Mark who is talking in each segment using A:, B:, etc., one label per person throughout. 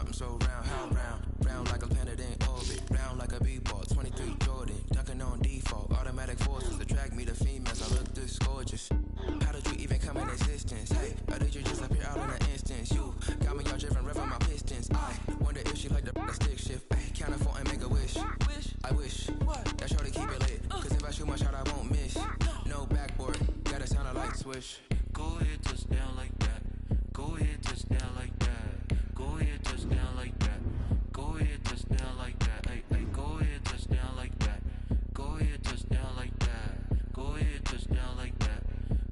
A: I'm so round, how round? Round like a planet in orbit. Round like a b-ball, 23 Jordan. Dunking on default, automatic forces attract me to females. I look this gorgeous. How did you even come in existence? Hey, how did you just appear out in an instance? You got me all driven, revving my pistons. I wonder if she like the stick shift. Ay, count a 4 and make a wish. I wish that shorty keep it lit. Cause if I shoot my shot, I won't miss. No backboard, gotta sound a light switch.
B: Go ahead, touchdown like that. Go ahead, touchdown like that. Go ahead, touchdown like that. Go ahead, touchdown like that. Ay, ay, go ahead, touchdown like that. Go ahead, touchdown like that. Go ahead, touchdown like that.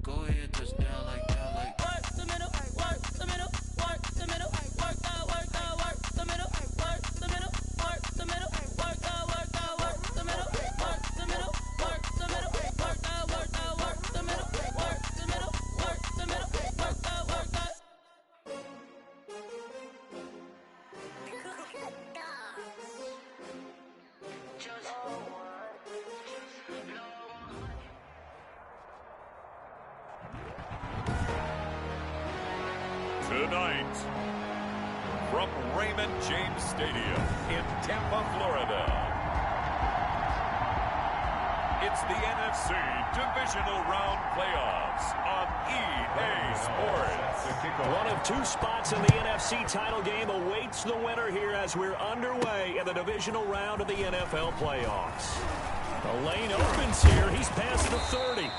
B: Go ahead, touchdown like that. Like
C: work the middle, work the middle, work the middle, work the middle, work the middle, work the middle, work the middle, work the middle, work the middle, work the middle, work the middle, work the middle, work the middle, work the.
D: Tonight, from Raymond James Stadium in Tampa, Florida, it's the NFC Divisional Round Playoffs on EA Sports.
E: One of two spots in the NFC title game awaits the winner here as we're underway in the Divisional Round of the NFL Playoffs. The lane opens here. He's past the 30.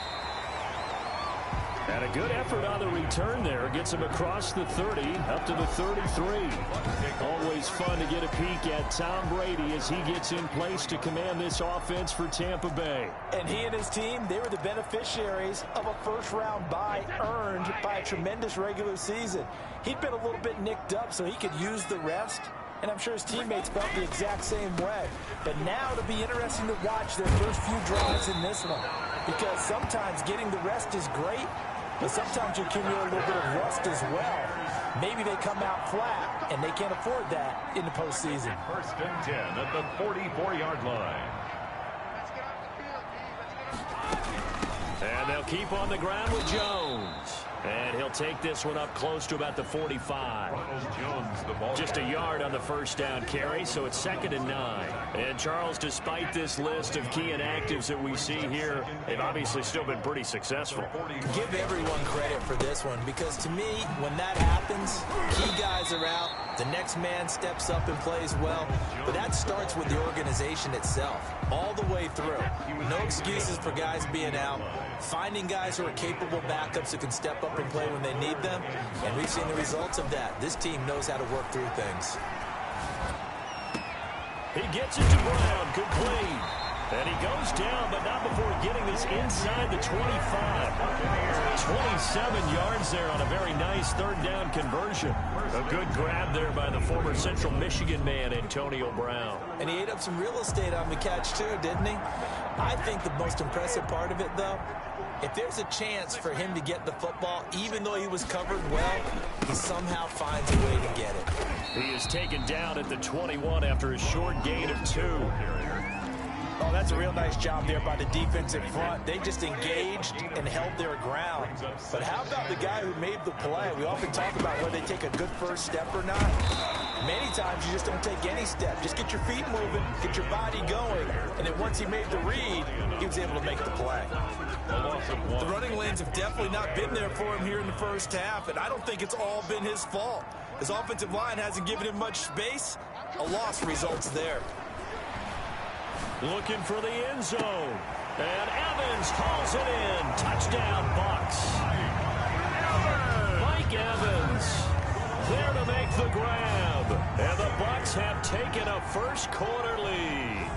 E: And a good effort on the return there. Gets him across the 30, up to the 33. Always fun to get a peek at Tom Brady as he gets in place to command this offense for Tampa Bay.
F: And he and his team, they were the beneficiaries of a first-round bye earned by a tremendous regular season. He'd been a little bit nicked up, so he could use the rest. And I'm sure his teammates felt the exact same way. But now it'll be interesting to watch their first few drives in this one. Because sometimes getting the rest is great, but sometimes you accumulate a little bit of rust as well. Maybe they come out flat, and they can't afford that in the postseason.
D: First and 10 at the 44-yard line.
E: And they'll keep on the ground with Jones. And he'll take this one up close to about the 45. Just a yard on the first down carry, so it's 2nd and 9. And Charles, despite this list of key inactives that we see here, they've obviously still been pretty successful.
F: Give everyone credit for this one, because to me, when that happens, key guys are out, the next man steps up and plays well, but that starts with the organization itself, all the way through. No excuses for guys being out, finding guys who are capable backups who can step up and play when they need them, and we've seen the results of that. This team knows how to work through things.
E: He gets it to Brown, complete. And he goes down, but not before getting this inside the 25. 27 yards there on a very nice third down conversion. A good grab there by the former Central Michigan man, Antonio Brown.
F: And he ate up some real estate on the catch too, didn't he? I think the most impressive part of it, though, if there's a chance for him to get the football, even though he was covered well, he somehow finds a way to get it.
E: He is taken down at the 21 after a short gain of 2.
F: Oh, that's a real nice job there by the defensive front. They just engaged and held their ground. But how about the guy who made the play? We often talk about whether they take a good first step or not. Many times you just don't take any step. Just get your feet moving, get your body going, and then once he made the read, he was able to make the play. The running lanes have definitely not been there for him here in the first half, and I don't think it's all been his fault. His offensive line hasn't given him much space. A loss results there.
E: Looking for the end zone. And Evans hauls it in. Touchdown, Bucs. Mike Evans there to make the grab. And the Bucs have taken a first quarter lead.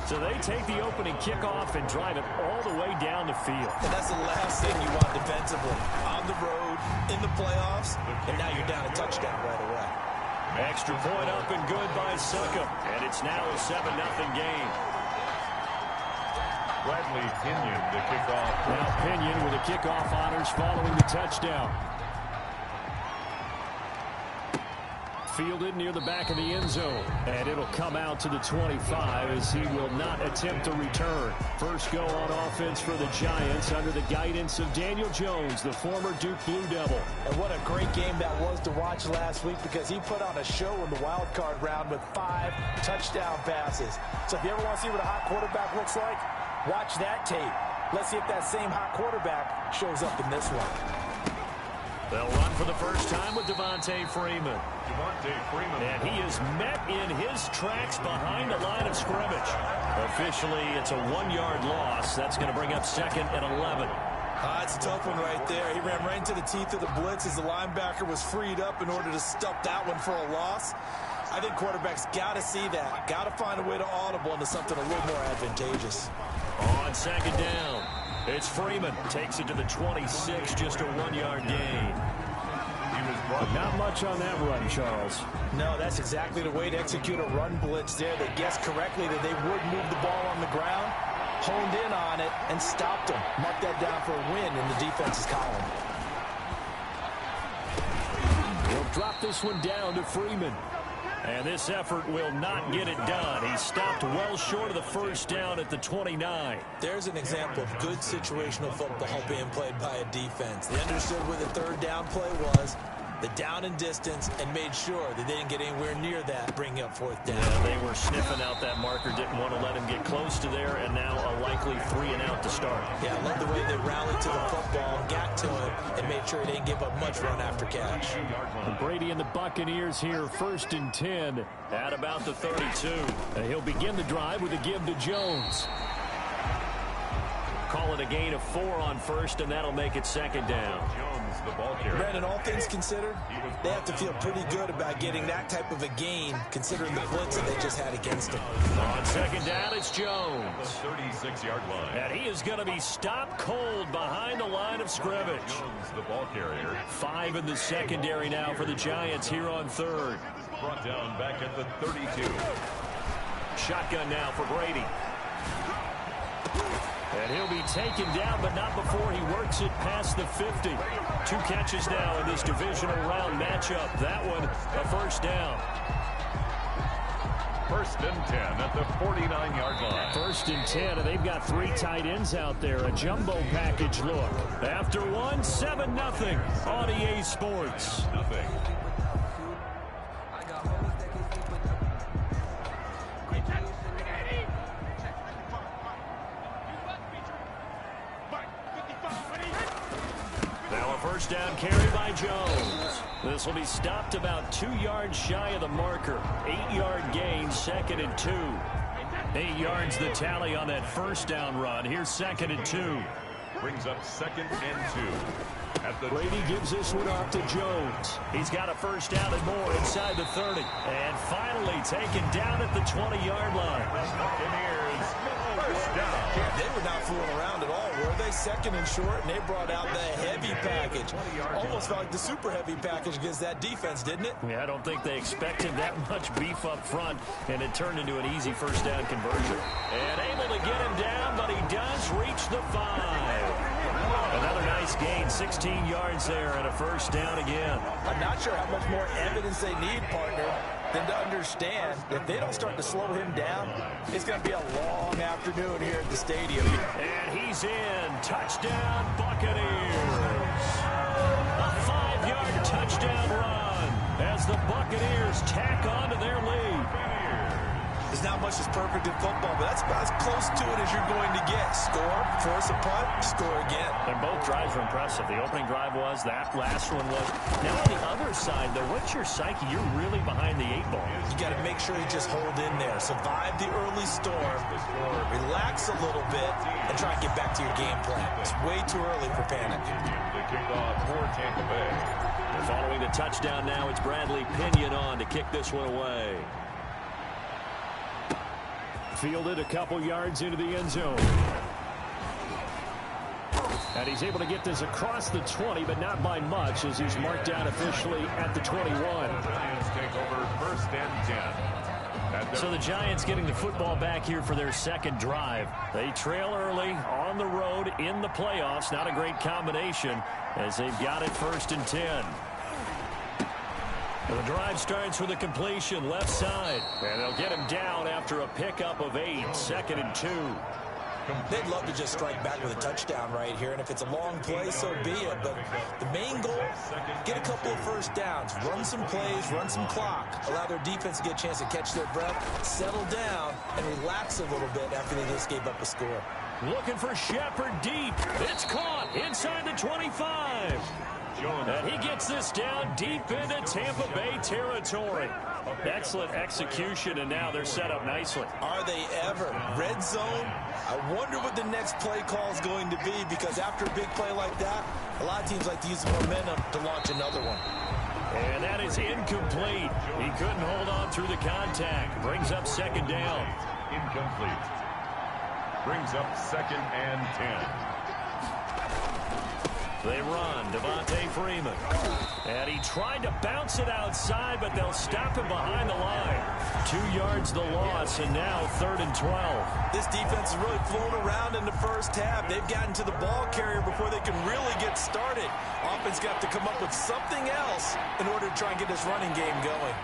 E: So they take the opening kickoff and drive it all the way down the field.
F: And that's the last thing you want defensively. On the road, in the playoffs, and now you're down a touchdown right away.
E: Extra point up and good by Succop. And it's now a 7-0 game.
D: Bradley Pinion, the kickoff.
E: Now Pinion with the kickoff honors following the touchdown. Fielded near the back of the end zone. And it'll come out to the 25 as he will not attempt to return. First go on offense for the Giants under the guidance of Daniel Jones, the former Duke Blue Devil.
F: And what a great game that was to watch last week, because he put on a show in the wild card round with 5 touchdown passes. So if you ever want to see what a hot quarterback looks like, watch that tape. Let's see if that same hot quarterback shows up in this one.
E: They'll run for the first time with Devontae Freeman. And he is met in his tracks behind the line of scrimmage. Officially, it's a 1-yard loss. That's going to bring up 2nd and 11.
F: It's a tough one right there. He ran right into the teeth of the blitz as the linebacker was freed up in order to stop that one for a loss. I think quarterbacks got to see that. Got to find a way to audible into something a little more advantageous.
E: On 2nd down, it's Freeman. Takes it to the 26, just a 1-yard gain. Not much on that run, Charles.
F: No, that's exactly the way to execute a run blitz there. They guessed correctly that they would move the ball on the ground, honed in on it, and stopped them. Mark that down for a win in the defense's column.
E: He'll drop this one down to Freeman. And this effort will not get it done. He stopped well short of the first down at the 29.
F: There's an example of good situational football being played by a defense. They understood where the 3rd down play was, the down and distance, and made sure that they didn't get anywhere near that, bringing up 4th down.
E: Yeah, they were sniffing out that marker, didn't want to let him get close to there, and now a likely 3 and out to start.
F: Yeah, I love the way they rallied to the football, got to him, and made sure he didn't give up much run after catch.
E: And Brady and the Buccaneers here, 1st and 10 at about the 32. And he'll begin the drive with a give to Jones. Call it a gain of 4 on 1st, and that'll make it 2nd down.
D: The ball carrier.
F: Brandon, all things considered, they have to feel pretty good about getting that type of a gain, considering the blitz that they just had against them.
E: On 2nd down, it's Jones.
D: The 36-yard line.
E: And he is going to be stopped cold behind the line of scrimmage.
D: Jones, the ball carrier.
E: 5 in the secondary now for the Giants here on 3rd.
D: Brought down back at the 32.
E: Shotgun now for Brady. And he'll be taken down, but not before he works it past the 50. 2 catches now in this divisional round matchup. That one, a 1st down.
D: 1st and 10 at the 49-yard line.
E: 1st and 10, and they've got 3 tight ends out there. A jumbo package look. After 1, 7-0 on EA Sports.
D: Nothing.
E: First down carry by Jones. This will be stopped about 2 yards shy of the marker. 8-yard gain, 2nd and 2. 8 yards the tally on that 1st down run. Here's 2nd and 2.
D: Brings up 2nd and 2.
E: Brady gives this one off to Jones. He's got a 1st down and more inside the 30. And finally taken down at the 20-yard line.
D: Buccaneers, 1st down.
F: They were not fooling around at all, were they? 2nd and short, and they brought out the heavy package. Almost felt like the super heavy package against that defense, didn't it?
E: Yeah, I don't think they expected that much beef up front, and it turned into an easy 1st down conversion. And able to get him down, but he does reach the 5. Another nice gain, 16 yards there, and a 1st down again.
F: I'm not sure how much more evidence they need, partner, than to understand that if they don't start to slow him down, it's going to be a long afternoon here at the stadium.
E: And he's in. Touchdown, Buccaneers. A 5-yard touchdown run as the Buccaneers tack on to their lead.
F: There's not much that's perfect in football, but that's about as close to it as you're going to get. Score, force a punt, score again.
E: And both drives were impressive. The opening drive was, that last one was. Now on the other side, though, what's your psyche? You're really behind the 8 ball.
F: You got to make sure you just hold in there. Survive the early storm, relax a little bit, and try and get back to your game plan. It's way too early for panic.
D: The kickoff for Tampa Bay.
E: Following the touchdown now, it's Bradley Pinion on to kick this one away. Fielded a couple yards into the end zone. And he's able to get this across the 20, but not by much, as he's marked down officially at the 21.
D: Giants take over 1st and 10.
E: So the Giants getting the football back here for their 2nd drive. They trail early on the road in the playoffs. Not a great combination as they've got it 1st and 10. The drive starts with a completion left side. And they'll get him down after a pickup of 8. 2nd and 2.
F: They'd love to just strike back with a touchdown right here, and if it's a long play, so be it. But the main goal, get a couple of first downs, run some plays, run some clock, allow their defense to get a chance to catch their breath, settle down, and relax a little bit after they just gave up a score.
E: Looking for Shepard deep. It's caught inside the 25. And he gets this down deep into Tampa Bay territory. Excellent execution, and now they're set up nicely.
F: Are they ever? Red zone? I wonder what the next play call is going to be, because after a big play like that, a lot of teams like to use the momentum to launch another one.
E: And that is incomplete. He couldn't hold on through the contact. Brings up 2nd down.
D: Incomplete. Brings up 2nd and 10.
E: They run, Devontae Freeman. And he tried to bounce it outside, but they'll stop him behind the line. 2 yards the loss, and now 3rd and 12.
F: This defense is really flown around in the first half. They've gotten to the ball carrier before they can really get started. Offense got to come up with something else in order to try and get this running game going.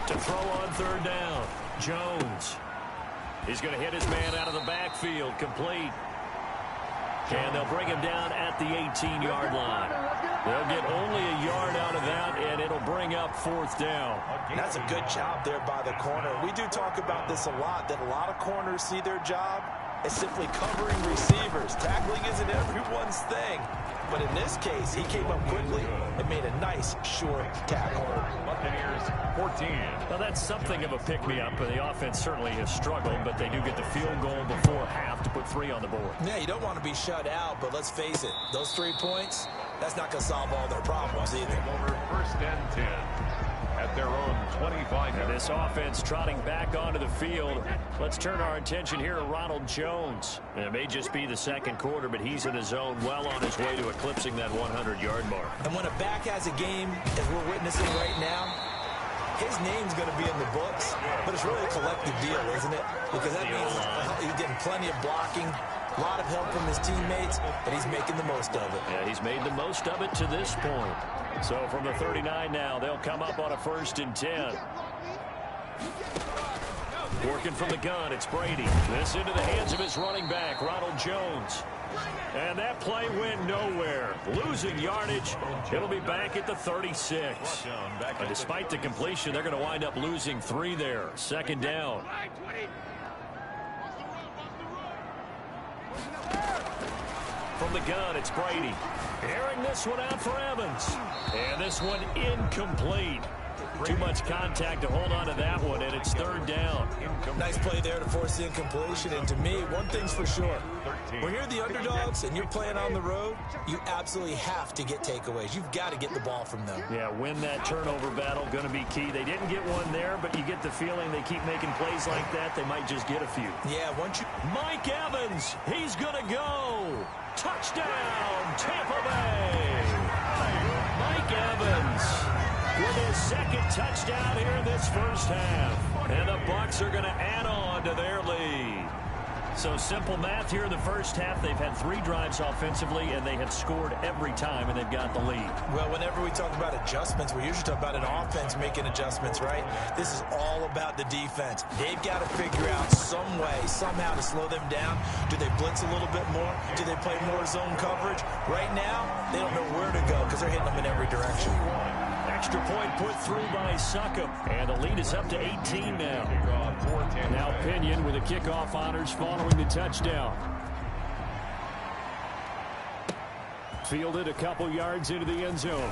E: To throw on 3rd down, Jones. He's going to hit his man out of the backfield, complete. And they'll bring him down at the 18-yard line. They'll get only a yard out of that, and it'll bring up 4th down.
F: That's a good job there by the corner. We do talk about this a lot, that a lot of corners see their job as simply covering receivers. Tackling isn't everyone's thing. But in this case, he came up quickly and made a nice, short tackle.
D: Buccaneers 14.
E: Well, that's something of a pick-me-up. The offense certainly has struggled, but they do get the field goal before half to put 3 on the board.
F: Yeah, you don't want to be shut out, but let's face it, those 3 points, that's not going to solve all their problems either.
D: Over 1st and 10 at their own 25.
E: And this offense trotting back onto the field. Let's turn our attention here to Ronald Jones. And it may just be the 2nd quarter, but he's in his zone, well on his way to eclipsing that 100-yard mark.
F: And when a back has a game, as we're witnessing right now, his name's going to be in the books, but it's really a collective deal, isn't it? Because that means he's getting plenty of blocking, a lot of help from his teammates, and he's making the most of it.
E: Yeah, he's made the most of it to this point. So from the 39 now, they'll come up on a 1st and 10. Working from the gun, it's Brady. This into the hands of his running back, Ronald Jones. And that play went nowhere. Losing yardage. It'll be back at the 36. And despite the completion, they're going to wind up losing 3 there. 2nd down. From the gun, it's Brady. Airing this one out for Evans. And this one incomplete. Too much contact to hold on to that one, and it's 3rd down.
F: Nice play there to force the incompletion. And to me, one thing's for sure. When you're the underdogs and you're playing on the road, you absolutely have to get takeaways. You've got to get the ball from them.
E: Yeah, win that turnover battle, going to be key. They didn't get one there, but you get the feeling they keep making plays like that, they might just get a few.
F: Yeah, once you...
E: Mike Evans, he's going to go. Touchdown, Tampa Bay. Mike Evans with his 2nd touchdown here in this first half. And the Bucs are going to add on to their lead. So simple math here in the first half. They've had 3 drives offensively, and they have scored every time, and they've got the lead.
F: Well, whenever we talk about adjustments, we usually talk about an offense making adjustments, right? This is all about the defense. They've got to figure out some way, somehow to slow them down. Do they blitz a little bit more? Do they play more zone coverage? Right now, they don't know where to go because they're hitting them in every direction.
E: Extra point put through by Succop, and the lead is up to 18 now. Now Pinion with the kickoff honors following the touchdown. Fielded a couple yards into the end zone.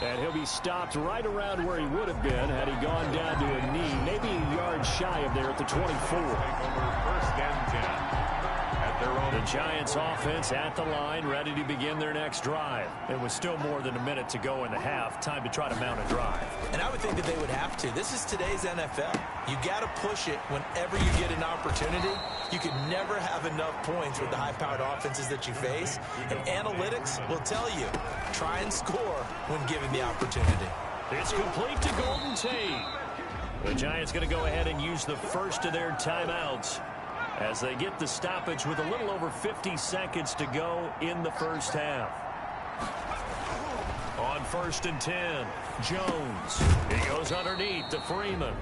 E: And he'll be stopped right around where he would have been had he gone down to a knee, maybe a yard shy of there at the 24.
D: 1st and 10.
E: The Giants offense at the line, ready to begin their next drive. It was still more than a minute to go in the half. Time to try to mount a drive.
F: And I would think that they would have to. This is today's NFL. You got to push it whenever you get an opportunity. You can never have enough points with the high-powered offenses that you face. And analytics will tell you, try and score when given the opportunity.
E: It's complete to Golden Tate. The Giants going to go ahead and use the first of their timeouts as they get the stoppage with a little over 50 seconds to go in the first half. On 1st and 10, Jones. He goes underneath to Freeman.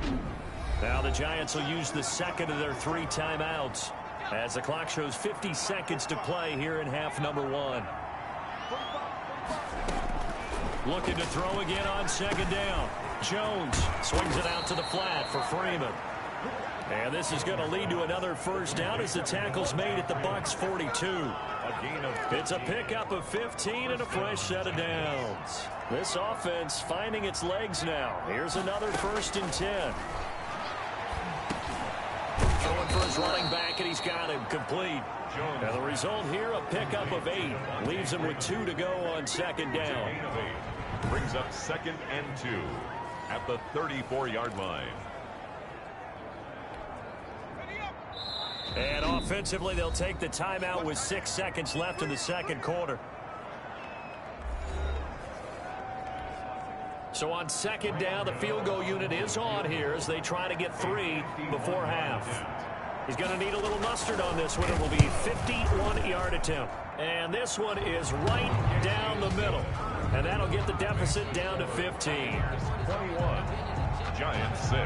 E: Now the Giants will use the second of their 3 timeouts as the clock shows 50 seconds to play here in half number 1. Looking to throw again on 2nd down. Jones swings it out to the flat for Freeman. And this is going to lead to another first down as the tackle's made at the Bucs 42. It's a pickup of 15 and a fresh set of downs. This offense finding its legs now. Here's another 1st and 10. Throwing for his running back, and he's got him complete. Now the result here, a pickup of 8. Leaves him with 2 to go on 2nd down.
D: Brings up 2nd and 2 at the 34-yard line.
E: And offensively, they'll take the timeout with 6 seconds left in the 2nd quarter. So on 2nd down, the field goal unit is on here as they try to get 3 before half. He's going to need a little mustard on this one. It will be a 51-yard attempt. And this one is right down the middle. And that'll get the deficit down to 15.
D: 21, Giants 6.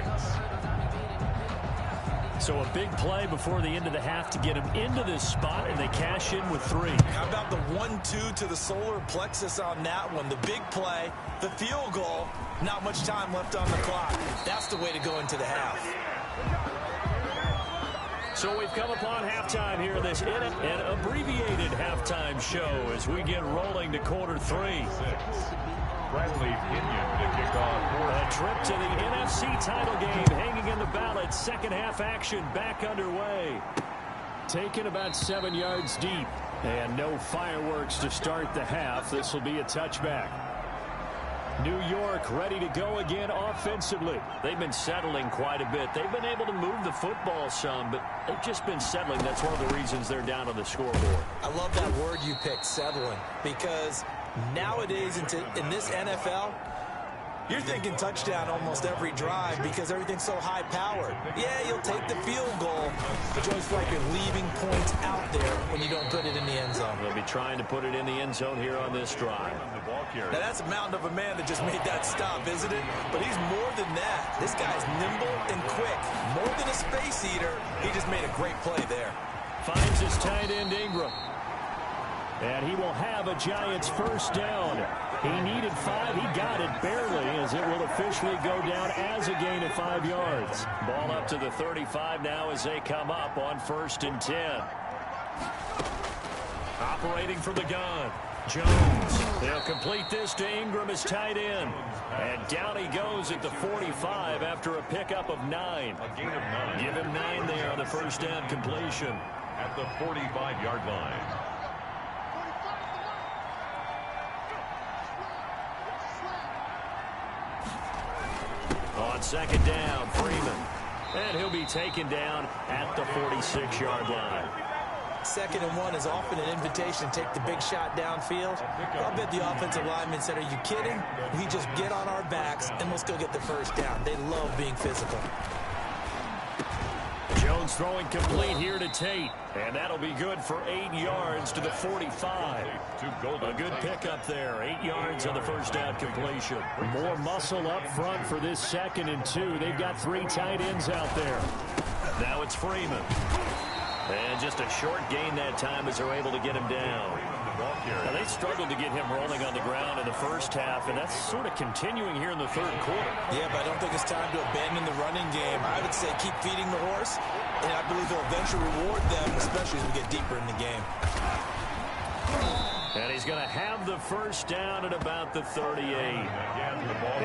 E: So a big play before the end of the half to get him into this spot, and they cash in with 3.
F: How about the 1-2 to the solar plexus on that one? The big play, the field goal, not much time left on the clock. That's the way to go into the half.
E: So we've come upon halftime here in this an abbreviated halftime show as we get rolling to quarter 3.
D: Bradley Pinion to kick off.
E: A trip to the NFC title game hanging in the balance. Second half action back underway. Taken about 7 yards deep. And no fireworks to start the half. This will be a touchback. New York ready to go again offensively. They've been settling quite a bit. They've been able to move the football some, but they've just been settling. That's one of the reasons they're down on the scoreboard.
F: I love that word you picked, settling, because nowadays in this NFL, you're thinking touchdown almost every drive because everything's so high-powered. Yeah, you'll take the field goal, but you always feel like you're leaving points out there when you don't put it in the end zone.
E: They'll be trying to put it in the end zone here on this drive.
F: Now, that's a mountain of a man that just made that stop, isn't it? But he's more than that. This guy's nimble and quick. More than a space eater, he just made a great play there.
E: Finds his tight end, Ingram. And he will have a Giants first down. He needed 5. He got it barely as it will officially go down as a gain of 5 yards. Ball up to the 35 now as they come up on 1st and 10. Operating from the gun. Jones. They'll complete this to Ingram as tight end. And down he goes at the 45 after a pickup of 9.
D: A gain of 9.
E: Give him 9 there on the first down completion.
D: At the 45-yard line.
E: On 2nd down, Freeman. And he'll be taken down at the 46-yard line.
F: 2nd and 1 is often an invitation to take the big shot downfield. I'll bet the offensive linemen said, are you kidding? We just get on our backs and let's go get the first down. They love being physical.
E: Jones throwing complete here to Tate. And that'll be good for 8 yards to the 45. A good pickup there. 8 yards on the first down completion. More muscle up front for this 2nd and 2. They've got 3 tight ends out there. Now it's Freeman. And just a short gain that time as they're able to get him down. Now they struggled to get him rolling on the ground in the first half, and that's sort of continuing here in the 3rd quarter.
F: Yeah, but I don't think it's time to abandon the running game. I would say keep feeding the horse, and I believe they'll eventually reward them, especially as we get deeper in the game.
E: And he's going to have the first down at about the 38.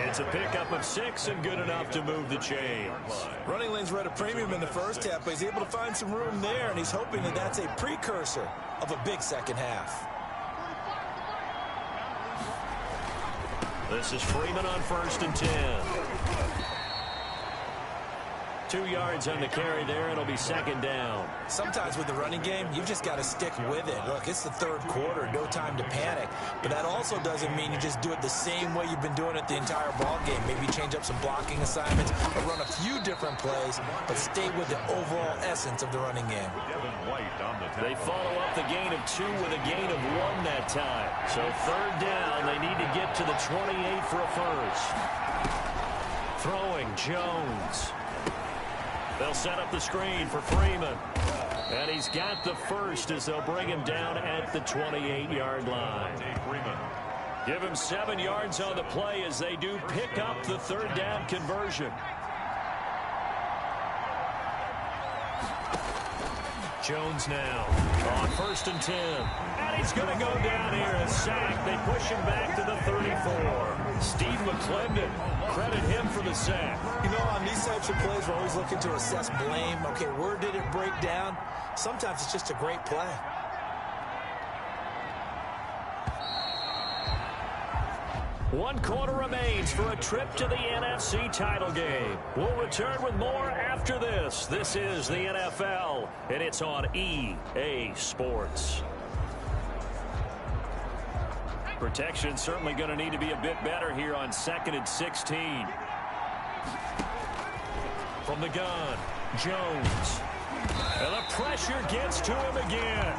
E: It's a pickup of 6 and good enough to move the chains.
F: Running lanes were at a premium in the first half, but he's able to find some room there, and he's hoping that that's a precursor of a big second half.
E: This is Freeman on 1st and 10. 2 yards on the carry there. It'll be second down.
F: Sometimes with the running game, you've just got to stick with it. Look, it's the third quarter, no time to panic. But that also doesn't mean you just do it the same way you've been doing it the entire ball game. Maybe change up some blocking assignments or run a few different plays, but stay with the overall essence of the running game.
E: They follow up the gain of 2 with a gain of 1 that time. So third down, they need to get to the 28 for a first. Throwing Jones. They'll set up the screen for Freeman. And he's got the first as they'll bring him down at the 28-yard line. Give him 7 yards on the play as they do pick up the third down conversion. Jones now on 1st and 10. And he's going to go down here. A sack. They push him back to the 34. Steve McClendon, credit him for the sack.
F: You know, on these types of plays, we're always looking to assess blame. Okay, where did it break down? Sometimes it's just a great play.
E: One quarter remains for a trip to the NFC title game. We'll return with more after this. This is the NFL, and it's on EA Sports. Protection certainly going to need to be a bit better here on 2nd and 16. From the gun, Jones. And the pressure gets to him again.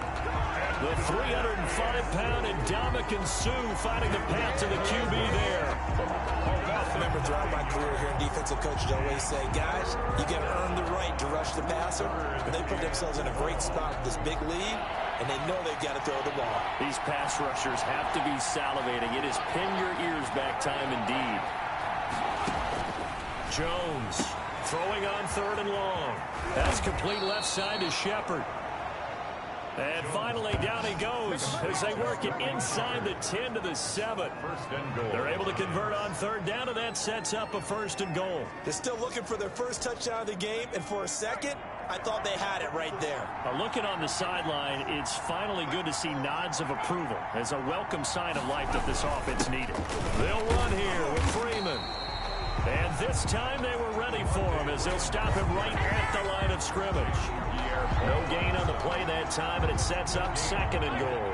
E: The 305-pound Ndamukong Suh finding the path to the QB there.
F: I remember throughout my career here in defensive coach, I'd always say, guys, you got to earn the right to rush the passer. And they put themselves in a great spot with this big lead, and they know they've got to throw the ball.
E: These pass rushers have to be salivating. It is pin your ears back time indeed. Jones throwing on 3rd and long. That's complete left side to Shepard. And finally, down he goes as they work it inside the 10 to the 7. They're able to convert on 3rd down, and that sets up a 1st and goal.
F: They're still looking for their first touchdown of the game, and for a second, I thought they had it right there.
E: Looking on the sideline, it's finally good to see nods of approval as a welcome sign of life that this offense needed. They'll run here with Freeman. And this time they were ready for him as they'll stop him right at the line of scrimmage. No gain on the play that time, and it sets up 2nd and goal.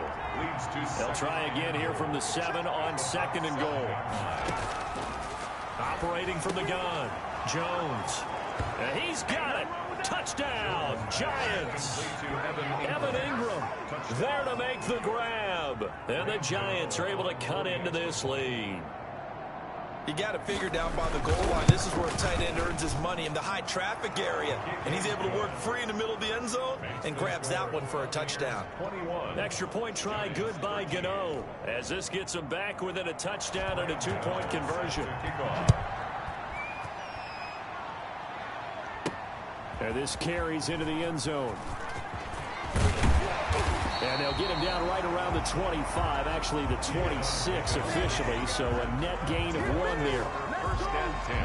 E: They'll try again here from the 7 on 2nd and goal. Operating from the gun, Jones. And he's got it. Touchdown, Giants. Evan Ingram there to make the grab. And the Giants are able to cut into this lead.
F: You got to figure down by the goal line. This is where a tight end earns his money in the high traffic area. And he's able to work free in the middle of the end zone and grabs that one for a touchdown.
E: Extra point try good by Gano as this gets him back within a touchdown and a 2-point conversion. And this carries into the end zone. And they'll get him down right around the 25, actually the 26 officially, so a net gain of 1 there.
D: 1st and 10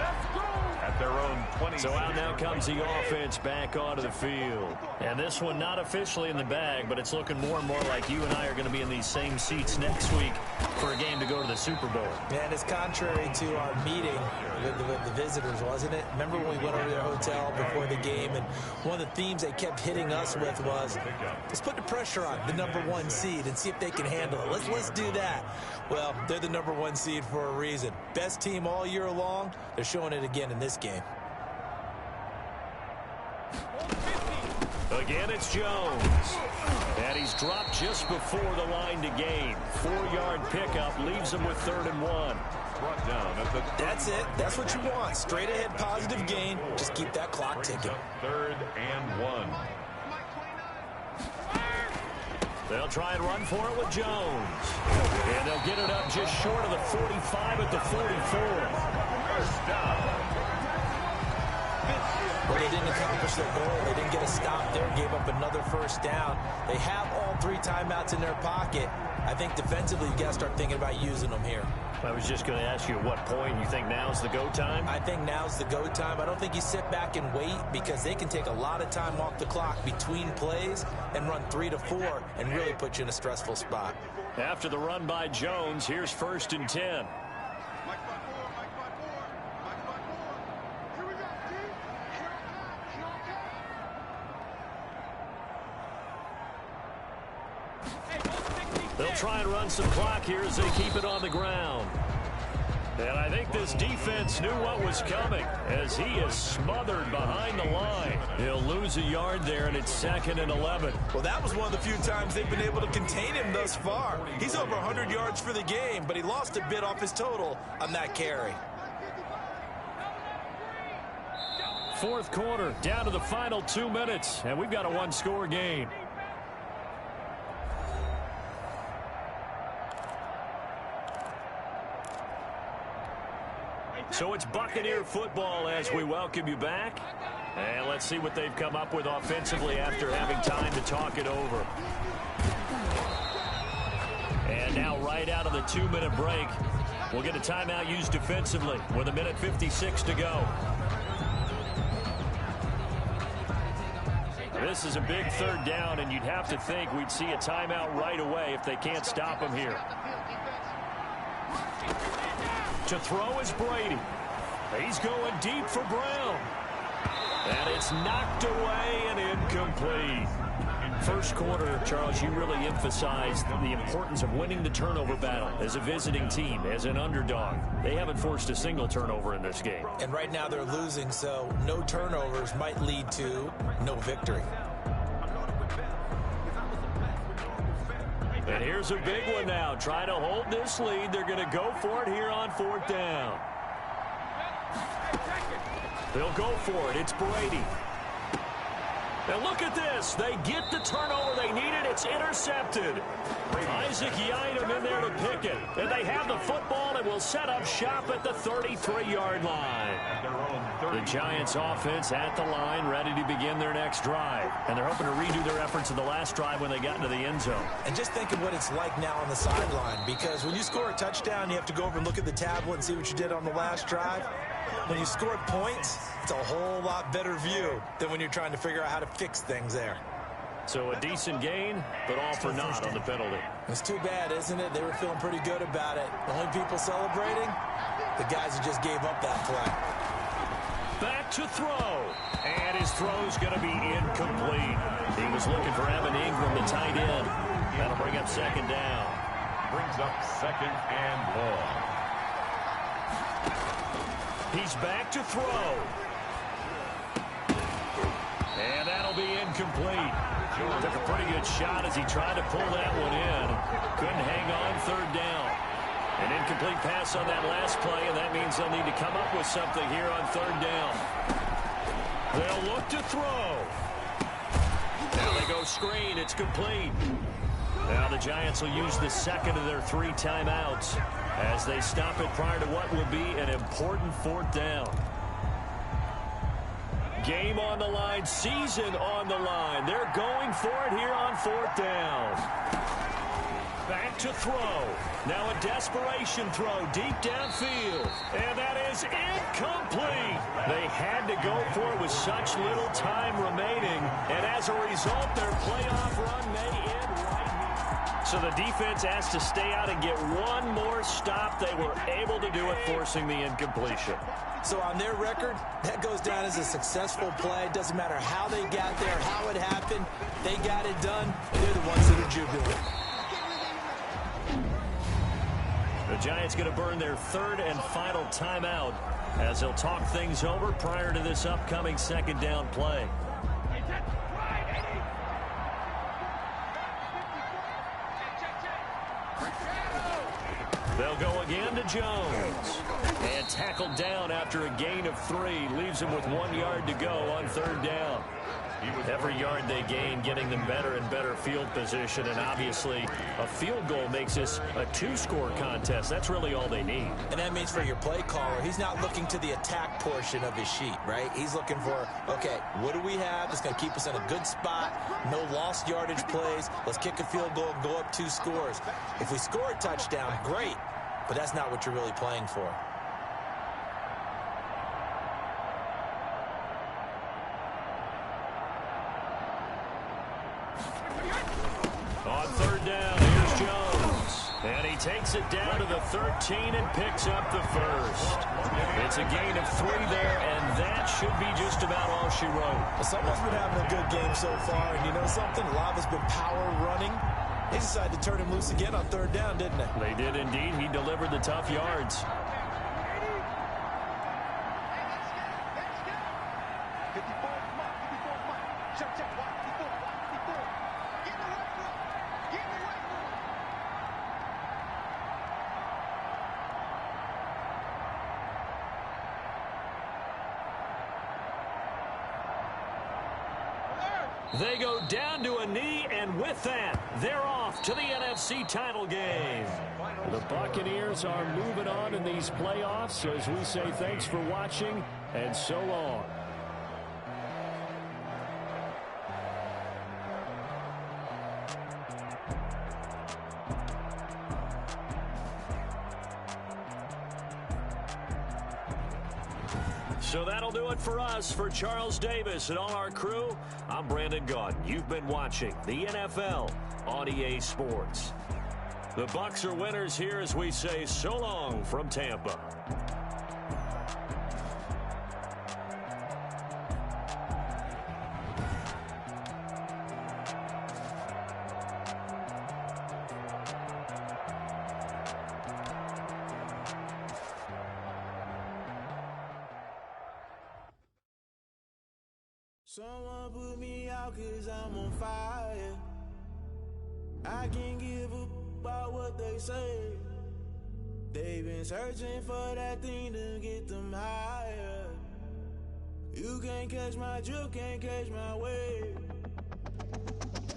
D: at their own 20.
E: So out now comes the offense back onto the field. And this one not officially in the bag, but it's looking more and more like you and I are going to be in these same seats next week for a game to go to the Super Bowl.
F: Man, it's contrary to our meeting with the visitors, wasn't it? Remember when we went over to their hotel before the game, and one of the themes they kept hitting us with was, let's put the pressure on the #1 seed and see if they can handle it. Let's do that. Well, they're the #1 seed for a reason. Best team all year long. They're showing it again in this game.
E: Again, it's Jones. And he's dropped just before the line to gain. 4-yard pickup leaves him with 3rd and 1.
D: Brought down at the
F: That's it. That's what you want. Straight ahead positive gain. Just keep that clock ticking.
D: 3rd and 1.
E: They'll try and run for it with Jones. And they'll get it up just short of the 45 at the 44.
D: First down.
F: Well, they didn't accomplish their goal. They didn't get a stop there, gave up another 1st down. They have all 3 timeouts in their pocket. I think defensively, you got to start thinking about using them here.
E: I was just going to ask you at what point you think now's the go time?
F: I think now's the go time. I don't think you sit back and wait because they can take a lot of time off the clock between plays and run 3 to 4 and really put you in a stressful spot.
E: After the run by Jones, here's 1st and 10. They'll try and run some clock here as they keep it on the ground. And I think this defense knew what was coming as he is smothered behind the line. He'll lose a yard there, and it's 2nd and 11.
F: Well, that was one of the few times they've been able to contain him thus far. He's over 100 yards for the game, but he lost a bit off his total on that carry.
E: 4th quarter, down to the final 2 minutes, and we've got a one-score game. So it's Buccaneer football as we welcome you back. And let's see what they've come up with offensively after having time to talk it over. And now right out of the 2-minute break, we'll get a timeout used defensively with 1:56 to go. This is a big 3rd down, and you'd have to think we'd see a timeout right away if they can't stop him here. To throw is Brady. He's going deep for Brown. And it's knocked away and incomplete. First quarter, Charles, you really emphasized the importance of winning the turnover battle as a visiting team, as an underdog. They haven't forced a single turnover in this game.
F: And right now they're losing, so no turnovers might lead to no victory.
E: And here's a big one now. Trying to hold this lead. They're going to go for it here on 4th down. They'll go for it. It's Brady. And look at this. They get the turnover they needed. It's intercepted. Isaac Yiadom in there to pick it. And they have the football and will set up shop at the 33-yard line. The Giants offense at the line, ready to begin their next drive. And they're hoping to redo their efforts of the last drive when they got into the end zone.
F: And just think of what it's like now on the sideline, because when you score a touchdown, you have to go over and look at the tablet and see what you did on the last drive. When you scored points, it's a whole lot better view than when you're trying to figure out how to fix things there.
E: So a decent gain, but all for naught on the penalty.
F: It's too bad, isn't it? They were feeling pretty good about it. The only people celebrating, the guys who just gave up that play.
E: Back to throw. And his throw's going to be incomplete. He was looking for Evan Ingram, the tight end. That'll bring up 2nd down.
D: Brings up 2nd and long.
E: He's back to throw. And that'll be incomplete. Took a pretty good shot as he tried to pull that one in. Couldn't hang on 3rd down. An incomplete pass on that last play, and that means they'll need to come up with something here on 3rd down. They'll look to throw. Now they go screen. It's complete. Now the Giants will use the 2nd of their 3 timeouts as they stop it prior to what will be an important 4th down. Game on the line, season on the line. They're going for it here on 4th down. Back to throw. Now a desperation throw deep downfield. And that is incomplete. They had to go for it with such little time remaining. And as a result, their playoff run may end right here. So the defense has to stay out and get one more stop. They were able to do it, forcing the incompletion.
F: So on their record, that goes down as a successful play. It doesn't matter how they got there, how it happened. They got it done. They're the ones that are jubilant.
E: The Giants going to burn their 3rd and final timeout as they'll talk things over prior to this upcoming 2nd down play. They'll go again to Jones. And tackled down after a gain of 3. Leaves him with 1 yard to go on 3rd down. Every yard they gain, getting them better and better field position. And obviously, a field goal makes this a 2-score contest. That's really all they need.
F: And that means for your play caller, he's not looking to the attack portion of his sheet, right? He's looking for, okay, what do we have that's going to keep us in a good spot? No lost yardage plays. Let's kick a field goal and go up 2 scores. If we score a touchdown, great. But that's not what you're really playing for.
E: On 3rd down, here's Jones. And he takes it down to the 13 and picks up the 1st. It's a gain of 3 there, and that should be just about all she wrote.
F: Well, someone's been having a good game so far, and you know something? A lot of it's been power running. They decided to turn him loose again on third down, didn't they?
E: They did indeed. He delivered the tough yards. They go down to a knee, and with that, they're off to the NFC title game. The Buccaneers are moving on in these playoffs as we say thanks for watching and so long. So that'll do it for us. For Charles Davis and all our crew, I'm Brandon Gaudin. You've been watching the NFL on EA Sports. The Bucs are winners here as we say so long from Tampa.
G: Someone put me out 'cause I'm on fire. I can't give up about what they say. They've been searching for that thing to get them higher. You can't catch my drift, can't catch my wave.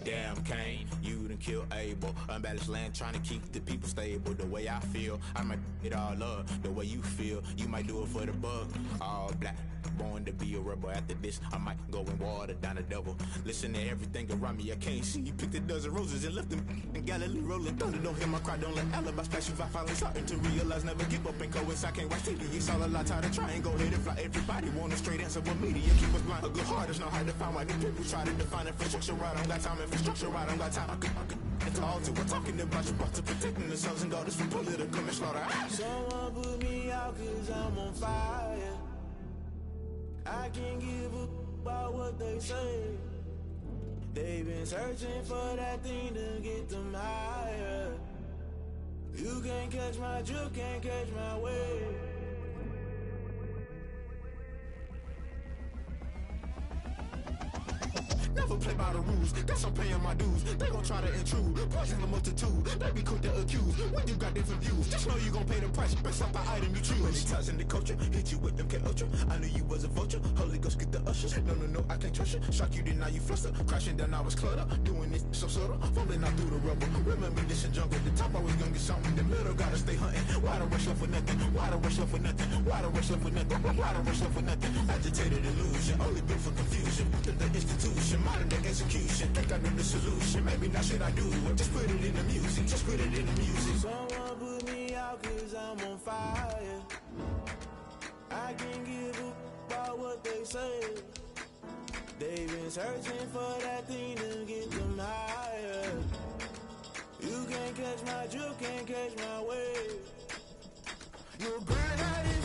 H: Damn Kane, you done killed Abel. Unbalanced land trying to keep the people stable. The way I feel, I might it all up. The way you feel, you might do it for the bug. All black, born to be a rebel. After this, I might go and water down the double. Listen to everything around me, I can't see. Picked a dozen roses and left them in Galilee rolling thunder. Don't hear my cry, don't let alibis flash. If I finally starting to realize, never give up and coincide. I can't watch TV, it's all a lot. Tired of trying, go ahead and fly. Everybody want a straight answer, but media keep us blind. A good heart is not hard to find. Why these people try to define infrastructure right? I don't got time, infrastructure right? I don't got time. I could it's all to we're talking about you, about to protecting the sons and daughters from political manslaughter.
G: Someone put me out 'cause I'm on fire. I can't give up about what they say. They've been searching for that thing to get them higher. You can't catch my drift, can't catch my wave.
H: Never play by the rules, guess I'm paying my dues. They gon' try to intrude, poison the multitude. They be quick to accuse, when you got different views. Just know you gon' pay the price, based off the item you choose. Many ties in the culture, hit you with them K-Ultra. I knew you was a vulture, Holy Ghost get the ushers. No, I can't trust you. Shock you, then now you fluster. Crashing down, I was clutter. Doing this so subtle, fumbling out through the rubble. Remember this in jungle, the top I was gonna get something. The middle gotta stay hunting. Why the rush left for nothing? Why the rush left for nothing? Why the rush left for nothing? Why the rush left for nothing? Agitated illusion, only built for confusion. The institution, modern day execution. Think I know the solution. Maybe not should I do it? Just put it in the music. Just put it in the music.
G: Someone put me out 'cause I'm on fire. I can't give up about what they say. They've been searching for that thing to get them higher. You can't catch my drift, can't catch my wave. You'll burn out in